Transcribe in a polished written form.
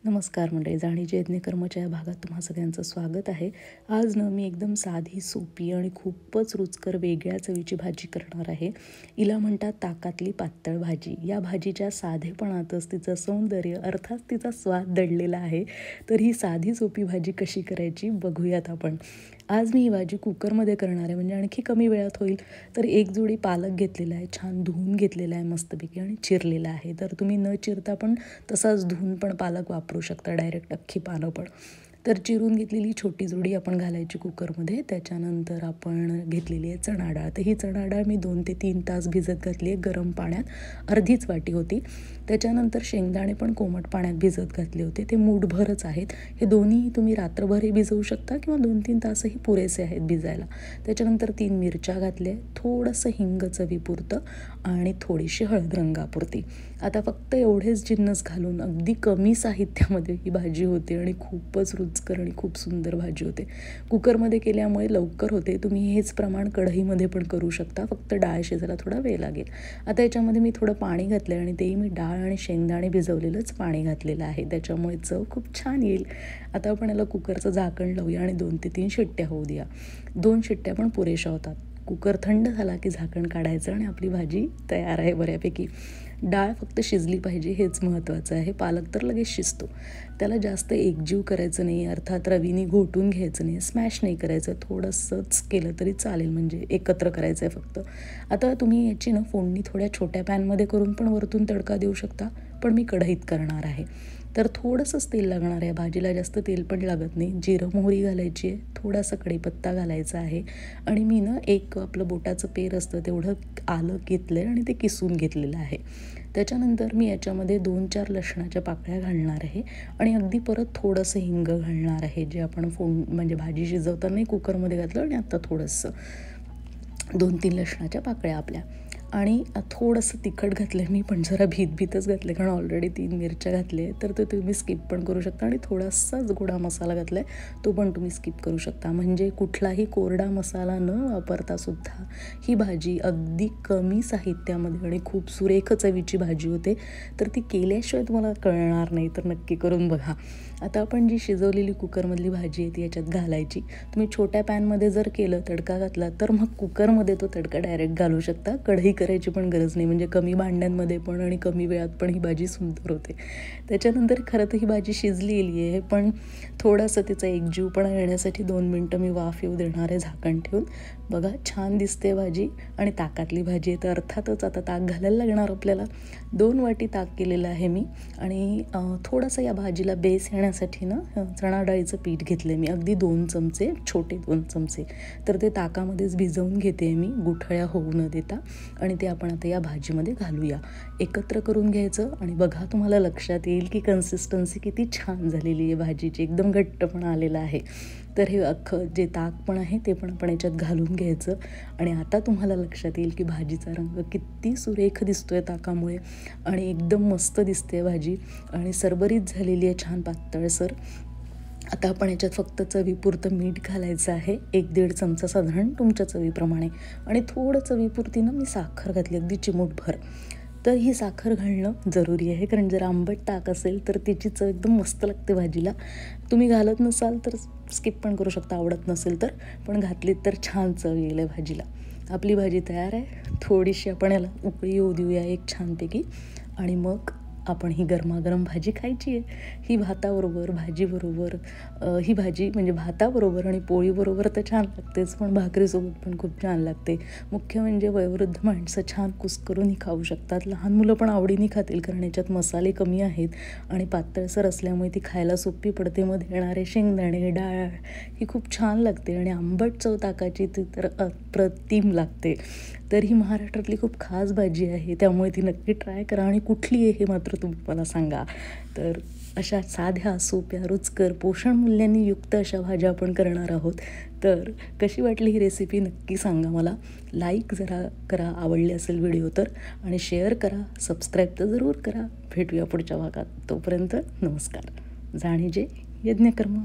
नमस्कार मंडळी, जाणीचे यज्ञकर्मच्या या भागात तुम्हा सगळ्यांचं स्वागत आहे. आज मी एकदम साधी, सोपी आणि खूपच रुचकर वेगळ्या चवीची भाजी करणार आहे. हिला म्हणतात ताकातली पातळ भाजी. या भाजीच्या साधेपणातच तिचं सौंदर्य अर्थात तिचा स्वाद दडलेला आहे. तर ही साधी सोपी भाजी कशी करायची बघूयात आपण. आज मी ही भाजी कुकरमध्ये करणार आहे, म्हणजे आणखी कमी वेळात होईल. तर एक जोडी पालक घेतलेला आहे, छान धुवून घेतलेला आहे मस्तपैकी आणि चिरलेला आहे. तर तुम्ही न चिरता पण तसाच धुवून पण पालक वापरू शकता, डायरेक्ट अख्खी पानं पण. तर चिरून घेतलेली छोटी जोडी आपण घालायची कुकरमध्ये. त्याच्यानंतर आपण घेतलेली आहे चणा डाळ. तर ही चणा डाळ मी 2 ते 3 तास भिजत घातली आहे गरम पाण्यात, अर्धीच वाटी होती. त्याच्यानंतर शेंगदाणे पण कोमट पाण्यात भिजत घातले होते, ते मूठभरच आहेत. हे दोन्ही तुम्ही रात्रभरही भिजवू शकता किंवा 2-3 तासही पुरेसे आहेत भिजायला. त्याच्यानंतर 3 मिरच्या घातल्या, थोडंसं हिंग चवीपुरतं आणि थोडीशी हळद रंगापुरती. आता फक्त एवढेच जिन्नस घालून अगदी कमी साहित्यामध्ये ही भाजी होते आणि खूपच रुचकर आणि खूप सुंदर भाजी होते. कुकरमध्ये केल्यामुळे लवकर होते. तुम्ही हेच प्रमाण कढईमध्ये पण करू शकता, फक्त डाळ शिजायला थोडा वेळ लागेल. आता याच्यामध्ये मी थोडं पाणी घातलं आहे आणि तेही मी डाळ आणि शेंगदाणे भिजवलेलंच पाणी घातलेलं आहे, त्याच्यामुळे चव खूप छान येईल. आता आपण याला कुकरचं झाकण लावूया आणि 2 ते 3 शिट्ट्या होऊ द्या. 2 शिट्ट्या पण पुरेशा होतात. कुकर थंड झाला की झाकण काढायचं आणि आपली भाजी तयार आहे बऱ्यापैकी. डाळ फक्त शिजली पाहिजे, हेच महत्त्वाचं आहे. पालक तर लगेच शिजतो. त्याला जास्त एकजीव करायचं नाही, अर्थात रवीने घोटून घ्यायचं नाही, स्मॅश नाही करायचं, थोडंसंच केलं तरी चालेल, म्हणजे एकत्र करायचं आहे फक्त. आता तुम्ही याची फोडणी थोड्या छोट्या पॅनमध्ये करून पण वरतून तडका देऊ शकता, पण मी कढईत करणार आहे. तर थोडंसंच तेल लागणार आहे भाजीला, जास्त तेल पण लागत नाही. जिरं मोहरी घालायची आहे, थोडासा कढीपत्ता घालायचा आहे आणि मी एक आपलं बोटाचं पेर असतं तेवढं आलं घेतलं आहे आणि ते किसून घेतलेलं आहे. त्याच्यानंतर मी याच्यामध्ये 2-4 लसणाच्या पाकळ्या घालणार आहे आणि अगदी परत थोडंसं हिंग घालणार आहे, जे आपण म्हणजे भाजी शिजवताना कुकरमध्ये घातलं आणि आता थोडंसं 2-3 लसणाच्या पाकळ्या आपल्या आणि थोडंसं तिखट घातलं आहे मी, पण जरा भीतच घातलं कारण ऑलरेडी 3 मिरच्या घातल्या आहे. तर तो तुम्ही स्किप पण करू शकता आणि थोडासाच गोडा मसाला घातला आहे, तो पण तुम्ही स्किप करू शकता. म्हणजे कुठलाही कोरडा मसाला न वापरतासुद्धा ही भाजी अगदी कमी साहित्यामध्ये आणि खूप सुरेख चवीची भाजी होते. तर ती केल्याशिवाय तुम्हाला कळणार नाही, तर नक्की करून बघा. आता आपण जी शिजवलेली कुकरमधली भाजी आहे ती याच्यात घालायची. तुम्ही छोट्या पॅनमध्ये जर केलं, तडका घातला, तर मग कुकरमध्ये तो तडका डायरेक्ट घालू शकता. कढई करायची पण गरज नाही, म्हणजे कमी भांड्यांमध्ये पण आणि कमी वेळात पण ही भाजी सुंदर होते. त्याच्यानंतर खरं तर ही भाजी शिजलेली आहे, पण थोडंसं तिचा एकजीवपणा येण्यासाठी 2 मिनटं मी वाफ येऊ देणार आहे झाकण ठेवून. बघा छान दिसते भाजी आणि ताकातली भाजी आहे, तर अर्थातच आता ताक घालायला लागणार आपल्याला. 2 वाटी ताक केलेलं आहे मी आणि थोडंसं या भाजीला बेस येण्यासाठी चणा डाळीचं पीठ घेतलं आहे मी, अगदी 2 चमचे, छोटे 2 चमचे. तर ते ताकामध्येच भिजवून घेते मी, गुठळ्या होऊ न देता, आणि ते आपण आता या भाजीमध्ये घालूया. एकत्र करून घ्यायचं आणि बघा तुम्हाला लक्षात येईल की कन्सिस्टन्सी किती छान झालेली आहे भाजीची, एकदम घट्टपणा आलेला आहे. तर हे अख्खं जे ताक पण आहे ते पण आपण याच्यात घालून घ्यायचं आणि आता तुम्हाला लक्षात येईल की भाजीचा रंग किती सुरेख दिसतोय ताकामुळे आणि एकदम मस्त दिसते भाजी आणि सरबरीत झालेली आहे, छान पातळसर. आता आपण याच्यात फक्त चवीपुरतं मीठ घालायचं आहे, 1-1.5 चमचा साधारण तुमच्या चवीप्रमाणे, आणि थोडं चवीपुरती मी साखर घातली, अगदी चिमूटभर. तर ही साखर घालणं जरुरी आहे, कारण जर आंबट ताक असेल तर त्याची चव एकदम मस्त लागते भाजीला. तुम्ही घालत नसाल तर स्किप पण करू शकता, आवडत नसेल तर, पण घातलीत तर छान चव येईल भाजीला. आपली भाजी तयार आहे. थोडीशी आपण याला उकळी येऊ देऊया एक छानपैकी आणि मग आपण ही गरमागरम भाजी खायची आहे. ही भाताबरोबर, भाजीबरोबर, ही भाजी म्हणजे भाताबरोबर आणि पोळीबरोबर तर छान लागतेच, पण भाकरीसोबत पण खूप छान लागते. मुख्य म्हणजे वयोवृद्ध माणसं छान कुस्करूनही खाऊ शकतात. लहान मुलं पण आवडीने खातील, कारण याच्यात मसाले कमी आहेत आणि पातळसर असल्यामुळे ती खायला सोपी पडते. मध्ये येणारे शेंगदाणे, डाळ ही खूप छान लागते आणि आंबट चव ताकाची ती तर अप्रतिम लागते. तर ही महाराष्ट्रातली खूप खास भाजी आहे, त्यामुळे ती नक्की ट्राय करा आणि कुठली आहे हे मात्र तुम्ही मला सांगा. तर अशा साध्या, सोप्या, रुचकर, पोषण मूल्यांनी युक्त अशा भाज्या आपण करणार आहोत. तर कशी वाटली ही रेसिपी नक्की सांगा मला. लाईक जरा करा आवडली असेल व्हिडिओ तर, आणि शेअर करा, सबस्क्राईब तर जरूर करा. भेटूया पुढच्या भागात. तोपर्यंत नमस्कार. जाणीजे यज्ञकर्म.